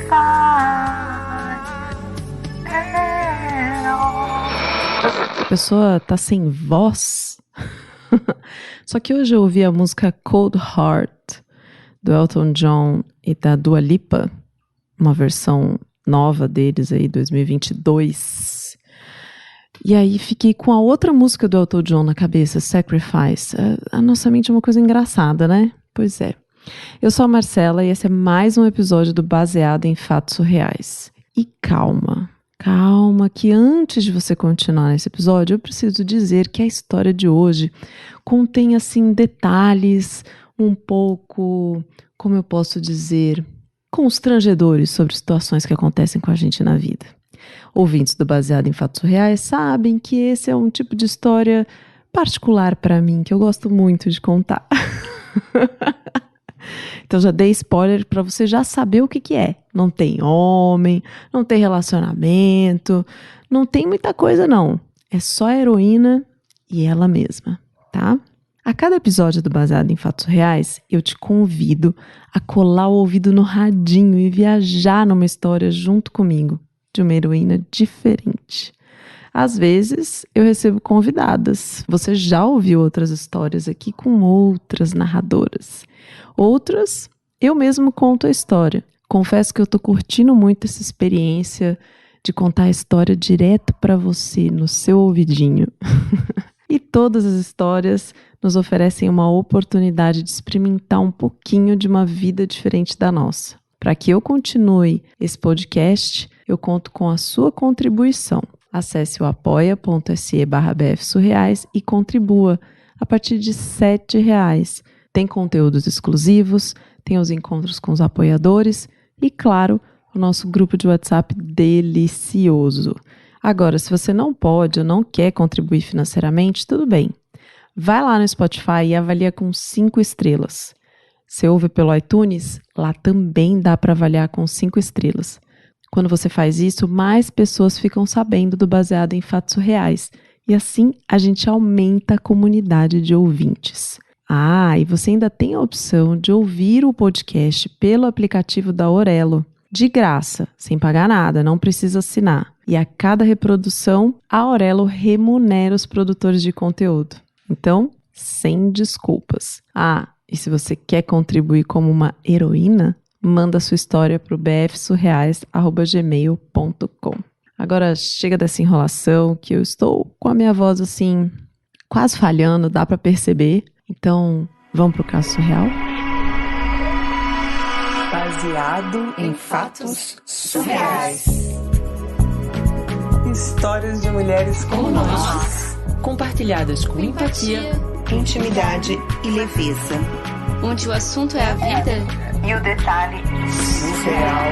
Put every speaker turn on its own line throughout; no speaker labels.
A pessoa tá sem voz. Só que hoje eu ouvi a música Cold Heart, do Elton John e da Dua Lipa, uma versão nova deles aí, 2022. E aí fiquei com a outra música do Elton John na cabeça, Sacrifice. A nossa mente é uma coisa engraçada, né? Pois é. Eu sou a Marcela e esse é mais um episódio do Baseado em Fatos Surreais. E calma, que antes de você continuar nesse episódio, eu preciso dizer que a história de hoje contém, assim, detalhes um pouco, como eu posso dizer, constrangedores sobre situações que acontecem com a gente na vida. Ouvintes do Baseado em Fatos Surreais sabem que esse é um tipo de história particular para mim, que eu gosto muito de contar. Então já dei spoiler para você já saber o que é. Não tem homem, não tem relacionamento, não tem muita coisa não. É só a heroína e ela mesma, tá? A cada episódio do Baseado em Fatos Reais, eu te convido a colar o ouvido no radinho e viajar numa história junto comigo, de uma heroína diferente. Às vezes, eu recebo convidadas. Você já ouviu outras histórias aqui com outras narradoras. Outras, eu mesmo conto a história. Confesso que eu tô curtindo muito essa experiência de contar a história direto para você, no seu ouvidinho. E todas as histórias nos oferecem uma oportunidade de experimentar um pouquinho de uma vida diferente da nossa. Para que eu continue esse podcast, eu conto com a sua contribuição. Acesse o apoia.se/bfsurreais e contribua a partir de R$7. Tem conteúdos exclusivos, tem os encontros com os apoiadores e, claro, o nosso grupo de WhatsApp delicioso. Agora, se você não pode ou não quer contribuir financeiramente, tudo bem. Vai lá no Spotify e avalia com 5 estrelas. Você ouve pelo iTunes? Lá também dá para avaliar com 5 estrelas. Quando você faz isso, mais pessoas ficam sabendo do Baseado em Fatos Reais. E assim, a gente aumenta a comunidade de ouvintes. Ah, e você ainda tem a opção de ouvir o podcast pelo aplicativo da Aurelo. De graça, sem pagar nada, não precisa assinar. E a cada reprodução, a Aurelo remunera os produtores de conteúdo. Então, sem desculpas. Ah, e se você quer contribuir como uma heroína, manda sua história para o bfsurreais@gmail.com. Agora chega dessa enrolação que eu estou com a minha voz assim, quase falhando, dá para perceber. Então, vamos pro caso surreal?
Baseado em fatos surreais. Histórias de mulheres como nós,
compartilhadas com empatia,
intimidade e leveza.
Onde o assunto é a vida
e o detalhe surreal.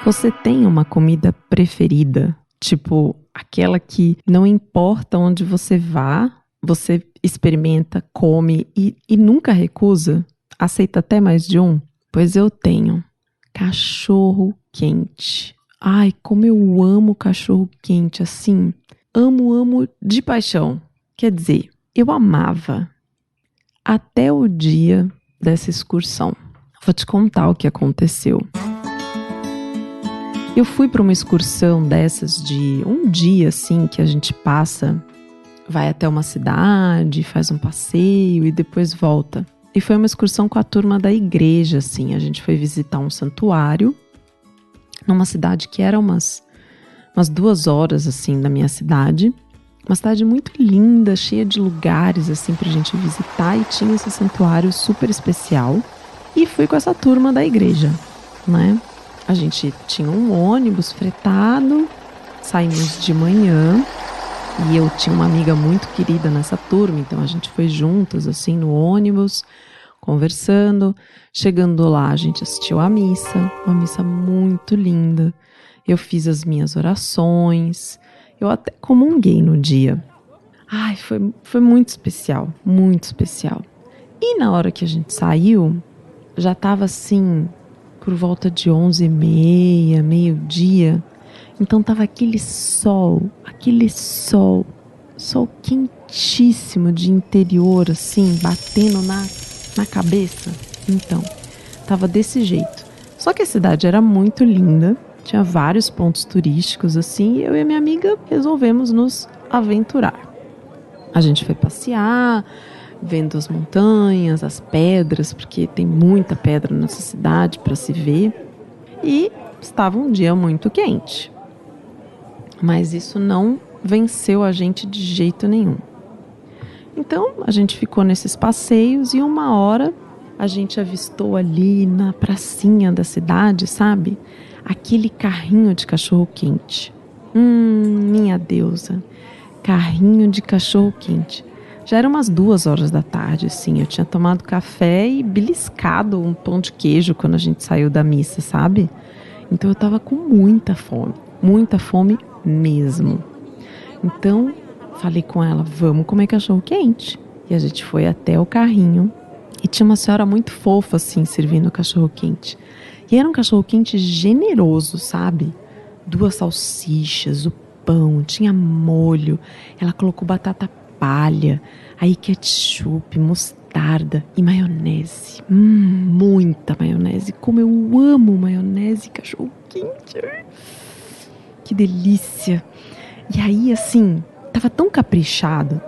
Você tem uma comida preferida? Tipo, aquela que não importa onde você vá, você experimenta, come e nunca recusa? Aceita até mais de um? Pois eu tenho. Cachorro quente. Ai, como eu amo cachorro quente, assim. Amo de paixão. Quer dizer, eu amava até o dia dessa excursão. Vou te contar o que aconteceu. Eu fui para uma excursão dessas de um dia, assim, que a gente passa, vai até uma cidade, faz um passeio e depois volta. E foi uma excursão com a turma da igreja, assim. A gente foi visitar um santuário numa cidade que era umas 2 horas, assim, da minha cidade. Uma cidade muito linda, cheia de lugares, assim, pra gente visitar. E tinha esse santuário super especial. E fui com essa turma da igreja, né? A gente tinha um ônibus fretado, saímos de manhã. E eu tinha uma amiga muito querida nessa turma, então a gente foi juntas, assim, no ônibus, conversando. Chegando lá, a gente assistiu à missa, uma missa muito linda. Eu fiz as minhas orações, eu até comunguei no dia. Ai, foi muito especial, muito especial. E na hora que a gente saiu, já estava assim, por volta de 11h30, meio-dia. Então tava aquele sol quentíssimo de interior, assim, batendo na cabeça. Então, tava desse jeito, Só que a cidade era muito linda, tinha vários pontos turísticos assim, e eu e a minha amiga resolvemos nos aventurar. A gente foi passear, vendo as montanhas, as pedras, porque tem muita pedra nessa cidade para se ver. E estava um dia muito quente. Mas isso não venceu a gente de jeito nenhum. Então, a gente ficou nesses passeios e uma hora a gente avistou ali na pracinha da cidade, sabe? Aquele carrinho de cachorro-quente. Minha deusa. Carrinho de cachorro-quente. Já eram umas 2 horas da tarde, assim. Eu tinha tomado café e beliscado um pão de queijo quando a gente saiu da missa, sabe? Então eu tava com muita fome mesmo. Então falei com ela, vamos comer cachorro-quente. E a gente foi até o carrinho e tinha uma senhora muito fofa, assim, servindo cachorro-quente. E era um cachorro-quente generoso, sabe? 2 salsichas, o pão, tinha molho, ela colocou batata palha, aí ketchup, mostarda e maionese. Muita maionese. Como eu amo maionese e cachorro-quente. Que delícia. E aí, assim, tava tão caprichado,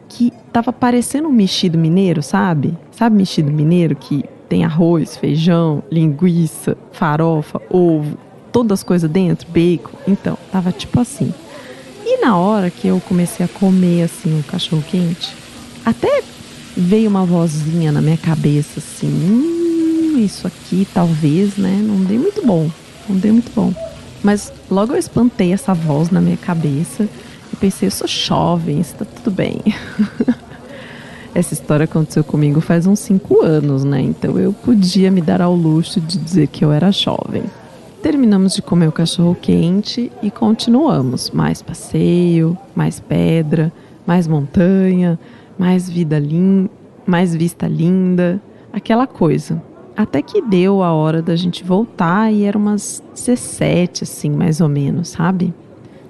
que tava parecendo um mexido mineiro, sabe? Sabe mexido mineiro que tem arroz, feijão, linguiça, farofa, ovo, todas as coisas dentro, bacon? Então, tava tipo assim. E na hora que eu comecei a comer, assim, o cachorro-quente, até veio uma vozinha na minha cabeça, assim, isso aqui talvez, né, não dê muito bom. Mas logo eu espantei essa voz na minha cabeça e pensei, eu sou jovem, isso tá tudo bem. Essa história aconteceu comigo faz uns 5 anos, né, então eu podia me dar ao luxo de dizer que eu era jovem. Terminamos de comer o cachorro-quente e continuamos. Mais passeio, mais pedra, mais montanha, mais vista linda, aquela coisa. Até que deu a hora da gente voltar e era umas 17, assim, mais ou menos, sabe?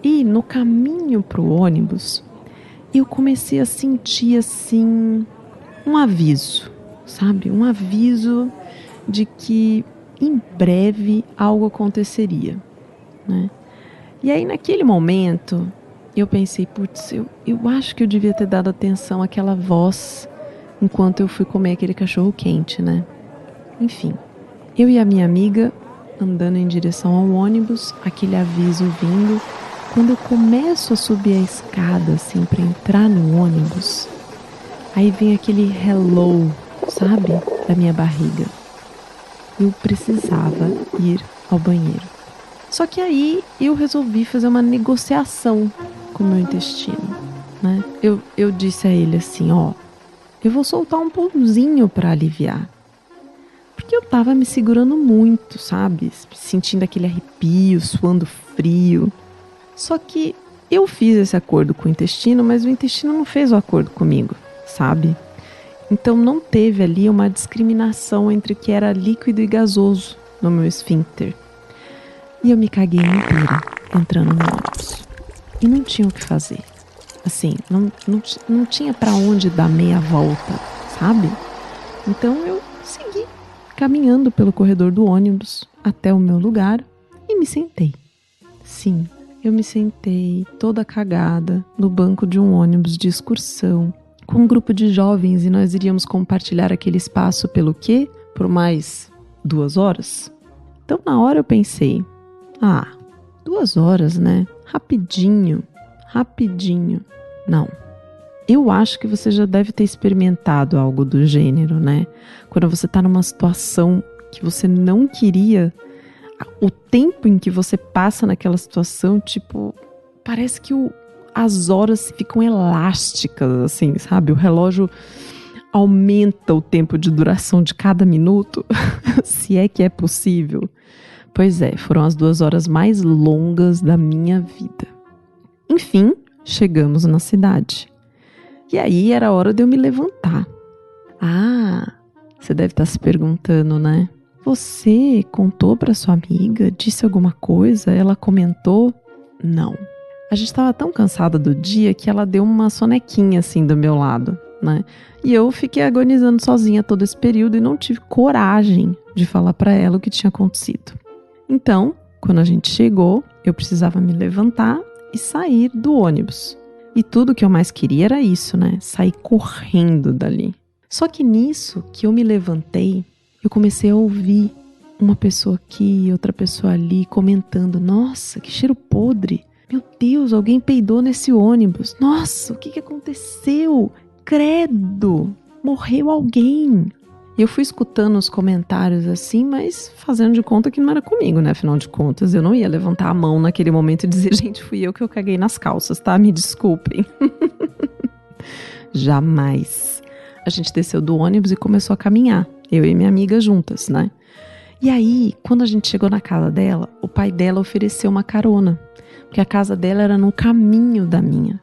E no caminho pro ônibus, eu comecei a sentir, assim, um aviso, sabe? Um aviso de que em breve algo aconteceria, né? E aí naquele momento eu pensei, putz, eu acho que eu devia ter dado atenção àquela voz enquanto eu fui comer aquele cachorro quente, né? Enfim, eu e a minha amiga andando em direção ao ônibus, aquele aviso vindo. Quando eu começo a subir a escada assim para entrar no ônibus, aí vem aquele hello, sabe, da minha barriga. Eu precisava ir ao banheiro. Só que aí eu resolvi fazer uma negociação com o meu intestino, né? Eu disse a ele assim, ó, eu vou soltar um pãozinho para aliviar. Porque eu tava me segurando muito, sabe? Sentindo aquele arrepio, suando frio. Só que eu fiz esse acordo com o intestino, mas o intestino não fez o acordo comigo, sabe? Então não teve ali uma discriminação entre o que era líquido e gasoso no meu esfíncter. E eu me caguei inteira entrando no ônibus. E não tinha o que fazer. Assim, não tinha pra onde dar meia volta, sabe? Então eu segui caminhando pelo corredor do ônibus até o meu lugar e me sentei. Sim, eu me sentei toda cagada no banco de um ônibus de excursão com um grupo de jovens e nós iríamos compartilhar aquele espaço pelo quê? Por mais 2 horas? Então na hora eu pensei, 2 horas, né? Rapidinho. Não. Eu acho que você já deve ter experimentado algo do gênero, né? Quando você tá numa situação que você não queria, o tempo em que você passa naquela situação, tipo, parece que as horas ficam elásticas, assim, sabe? O relógio aumenta o tempo de duração de cada minuto, se é que é possível. Pois é, foram as 2 horas mais longas da minha vida. Enfim, chegamos na cidade. E aí era a hora de eu me levantar. Você deve estar se perguntando, né? Você contou para sua amiga? Disse alguma coisa? Ela comentou? Não. A gente estava tão cansada do dia que ela deu uma sonequinha assim do meu lado, né? E eu fiquei agonizando sozinha todo esse período e não tive coragem de falar para ela o que tinha acontecido. Então, quando a gente chegou, eu precisava me levantar e sair do ônibus. E tudo que eu mais queria era isso, né? Sair correndo dali. Só que nisso que eu me levantei, eu comecei a ouvir uma pessoa aqui, outra pessoa ali comentando: nossa, que cheiro podre! Meu Deus, alguém peidou nesse ônibus. Nossa, o que aconteceu? Credo! Morreu alguém! Eu fui escutando os comentários assim, mas fazendo de conta que não era comigo, né? Afinal de contas, eu não ia levantar a mão naquele momento e dizer: gente, fui eu que eu caguei nas calças, tá? Me desculpem. Jamais. A gente desceu do ônibus e começou a caminhar. Eu e minha amiga juntas, né? E aí, quando a gente chegou na casa dela, o pai dela ofereceu uma carona. Porque a casa dela era no caminho da minha.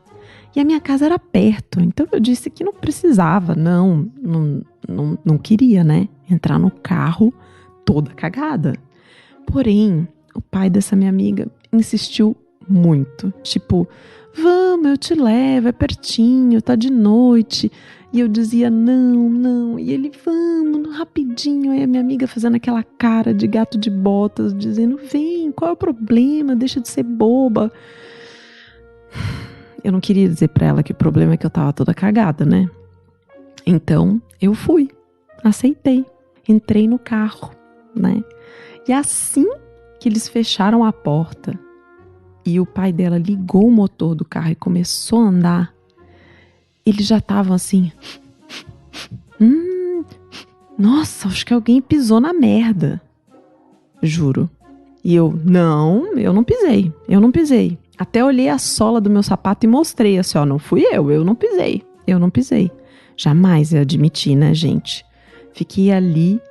E a minha casa era perto, então eu disse que não precisava, não queria, né? Entrar no carro toda cagada. Porém, o pai dessa minha amiga insistiu muito. Tipo, vamos, eu te levo, é pertinho, tá de noite. E eu dizia, não. E ele, vamos, rapidinho. Aí a minha amiga fazendo aquela cara de gato de botas, dizendo, vem, qual é o problema? Deixa de ser boba. Eu não queria dizer pra ela que o problema é que eu tava toda cagada, né? Então, eu fui. Aceitei. Entrei no carro, né? E assim que eles fecharam a porta e o pai dela ligou o motor do carro e começou a andar, eles já estavam assim... nossa, acho que alguém pisou na merda. Juro. E eu não pisei. Até olhei a sola do meu sapato e mostrei assim, ó, não fui eu não pisei. Jamais eu admiti, né, gente? Fiquei ali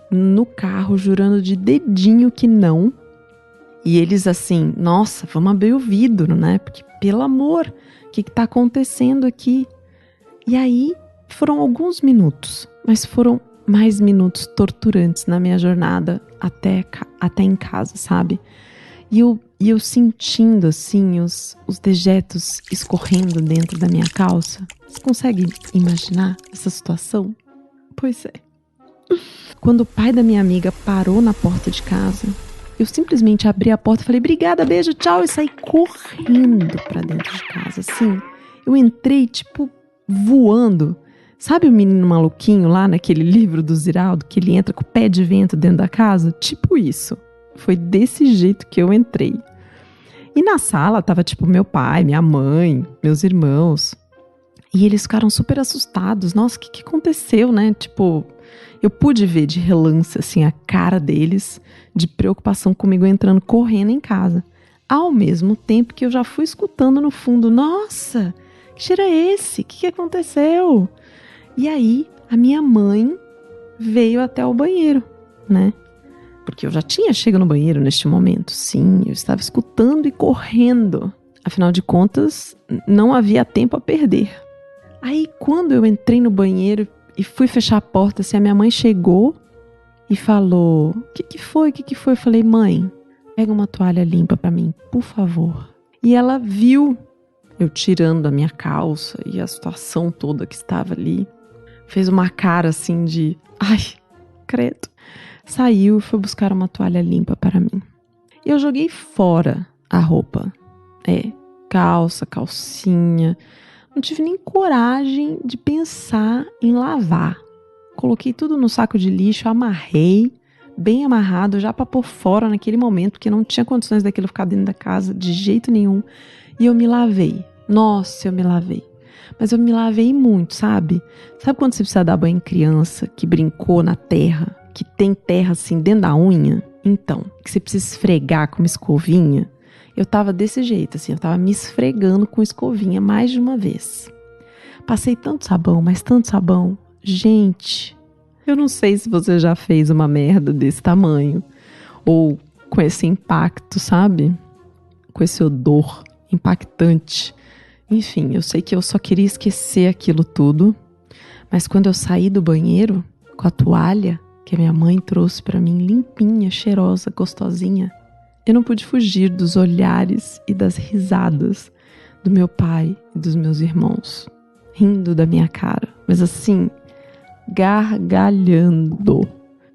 no carro jurando de dedinho que não. E eles assim, nossa, vamos abrir o vidro, né? Porque, pelo amor, o que tá acontecendo aqui? E aí foram alguns minutos, mas foram mais minutos torturantes na minha jornada até em casa, sabe? E eu sentindo, assim, os dejetos escorrendo dentro da minha calça. Você consegue imaginar essa situação? Pois é. Quando o pai da minha amiga parou na porta de casa, eu simplesmente abri a porta e falei, obrigada, beijo, tchau, e saí correndo pra dentro de casa, assim. Eu entrei, tipo, voando. Sabe o menino maluquinho lá naquele livro do Ziraldo, que ele entra com o pé de vento dentro da casa? Tipo isso. Foi desse jeito que eu entrei. E na sala tava tipo meu pai, minha mãe, meus irmãos. E eles ficaram super assustados. Nossa, o que aconteceu, né? Tipo, eu pude ver de relance assim a cara deles de preocupação comigo entrando correndo em casa. Ao mesmo tempo que eu já fui escutando no fundo, nossa, que cheiro é esse? O que aconteceu? E aí a minha mãe veio até o banheiro, né? Porque eu já tinha chegado no banheiro neste momento. Sim, eu estava escutando e correndo. Afinal de contas, não havia tempo a perder. Aí, quando eu entrei no banheiro e fui fechar a porta, assim, a minha mãe chegou e falou, o que foi? Eu falei, mãe, pega uma toalha limpa pra mim, por favor. E ela viu eu tirando a minha calça e a situação toda que estava ali. Fez uma cara assim de, ai, credo. Saiu e foi buscar uma toalha limpa para mim. E eu joguei fora a roupa. Calça, calcinha. Não tive nem coragem de pensar em lavar. Coloquei tudo no saco de lixo, amarrei, bem amarrado, já para pôr fora naquele momento, porque não tinha condições daquilo ficar dentro da casa de jeito nenhum. E eu me lavei. Nossa, eu me lavei. Mas eu me lavei muito, sabe? Sabe quando você precisa dar banho em criança que brincou na terra? Que tem terra assim dentro da unha, então, que você precisa esfregar com uma escovinha, eu tava desse jeito, assim, eu tava me esfregando com escovinha mais de uma vez. Passei tanto sabão, mas tanto sabão. Gente, eu não sei se você já fez uma merda desse tamanho, ou com esse impacto, sabe? Com esse odor impactante. Enfim, eu sei que eu só queria esquecer aquilo tudo, mas quando eu saí do banheiro, com a toalha, que a minha mãe trouxe pra mim, limpinha, cheirosa, gostosinha, eu não pude fugir dos olhares e das risadas do meu pai e dos meus irmãos, rindo da minha cara, mas assim, gargalhando.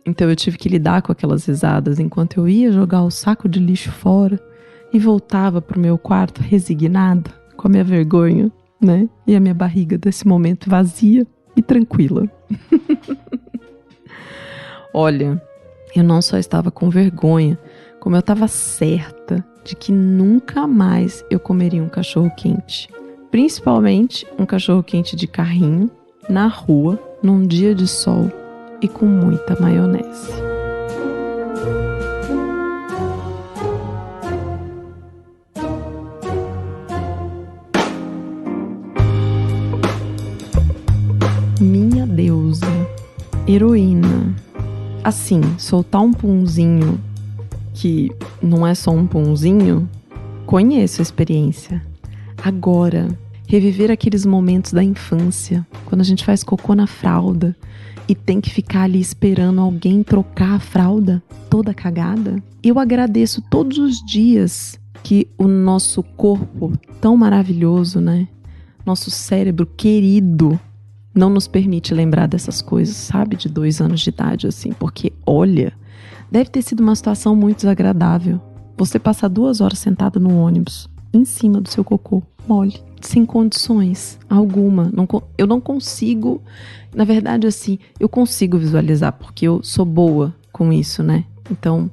Então eu tive que lidar com aquelas risadas enquanto eu ia jogar o saco de lixo fora e voltava pro meu quarto resignada, com a minha vergonha, né? E a minha barriga desse momento vazia e tranquila. Olha, eu não só estava com vergonha, como eu estava certa de que nunca mais eu comeria um cachorro-quente. Principalmente um cachorro-quente de carrinho, na rua, num dia de sol e com muita maionese. Minha deusa, heroína. Assim, soltar um punzinho que não é só um punzinho, conheço a experiência. Agora, reviver aqueles momentos da infância, quando a gente faz cocô na fralda e tem que ficar ali esperando alguém trocar a fralda toda cagada. Eu agradeço todos os dias que o nosso corpo tão maravilhoso, né? Nosso cérebro querido não nos permite lembrar dessas coisas, sabe? De 2 anos de idade, assim. Porque, olha, deve ter sido uma situação muito desagradável. Você passar 2 horas sentado no ônibus, em cima do seu cocô, mole, sem condições alguma. Eu não consigo, na verdade, assim, eu consigo visualizar, porque eu sou boa com isso, né? Então,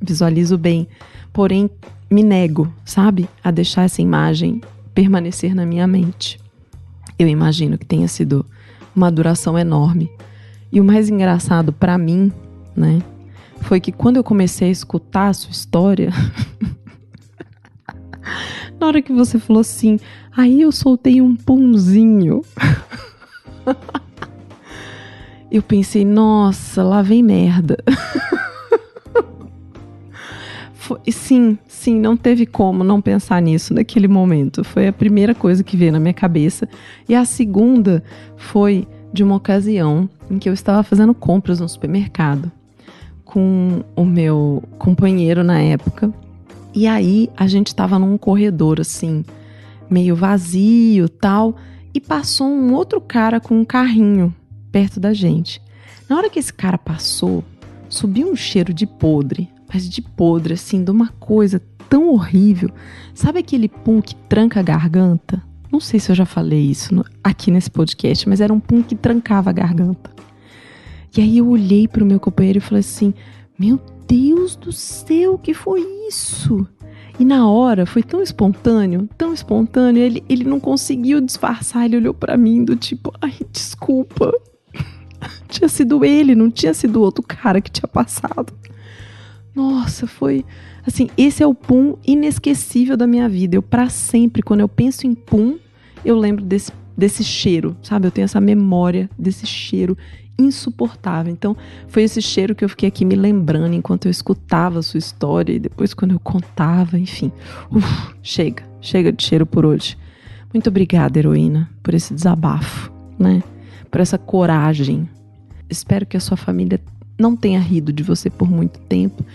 visualizo bem. Porém, me nego, sabe? A deixar essa imagem permanecer na minha mente. Eu imagino que tenha sido uma duração enorme. E o mais engraçado pra mim, né, foi que quando eu comecei a escutar a sua história, na hora que você falou assim, aí eu soltei um punzinho, eu pensei, nossa, lá vem merda. Sim, não teve como não pensar nisso naquele momento. Foi a primeira coisa que veio na minha cabeça. E a segunda foi de uma ocasião em que eu estava fazendo compras no supermercado com o meu companheiro na época. E aí a gente estava num corredor assim, meio vazio e tal. E passou um outro cara com um carrinho perto da gente. Na hora que esse cara passou, subiu um cheiro de podre. Mas de podre, assim, de uma coisa tão horrível. Sabe aquele pum que tranca a garganta? Não sei se eu já falei isso aqui nesse podcast, mas era um pum que trancava a garganta. E aí eu olhei pro meu companheiro e falei assim, meu Deus do céu, o que foi isso? E na hora foi tão espontâneo, ele não conseguiu disfarçar, ele olhou pra mim do tipo, ai, desculpa. Tinha sido ele, não tinha sido outro cara que tinha passado. Nossa, foi assim, esse é o pum inesquecível da minha vida. Eu, pra sempre, quando eu penso em pum, eu lembro desse cheiro, sabe? Eu tenho essa memória desse cheiro insuportável. Então, foi esse cheiro que eu fiquei aqui me lembrando enquanto eu escutava a sua história e depois quando eu contava, enfim. Chega de cheiro por hoje. Muito obrigada, heroína, por esse desabafo, né? Por essa coragem. Espero que a sua família não tenha rido de você por muito tempo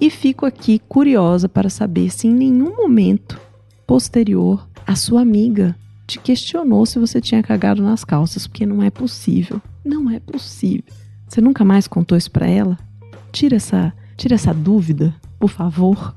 e fico aqui curiosa para saber se em nenhum momento posterior a sua amiga te questionou se você tinha cagado nas calças, porque não é possível. Não é possível. Você nunca mais contou isso para ela? Tira essa dúvida, por favor.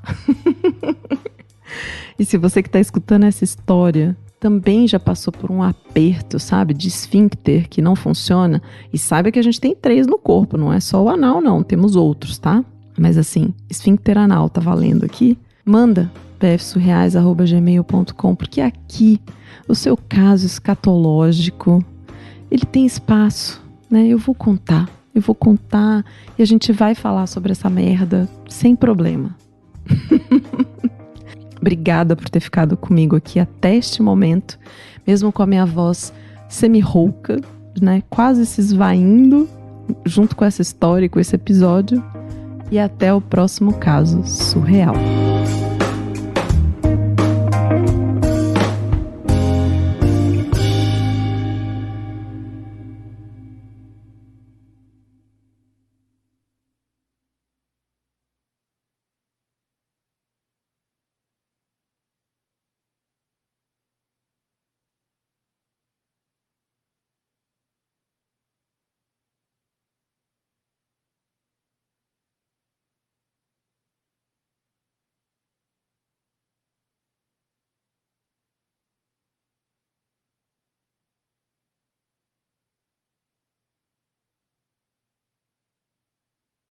E se você que está escutando essa história também já passou por um aperto, sabe, de esfíncter que não funciona, e saiba que a gente tem 3 no corpo, não é só o anal não, temos outros, tá? Mas assim, esfíncter anal tá valendo aqui? Manda pfsurreais@gmail.com, porque aqui o seu caso escatológico, ele tem espaço, né? Eu vou contar e a gente vai falar sobre essa merda sem problema. Obrigada por ter ficado comigo aqui até este momento, mesmo com a minha voz semi-rouca, né? Quase se esvaindo junto com essa história e com esse episódio. E até o próximo caso surreal.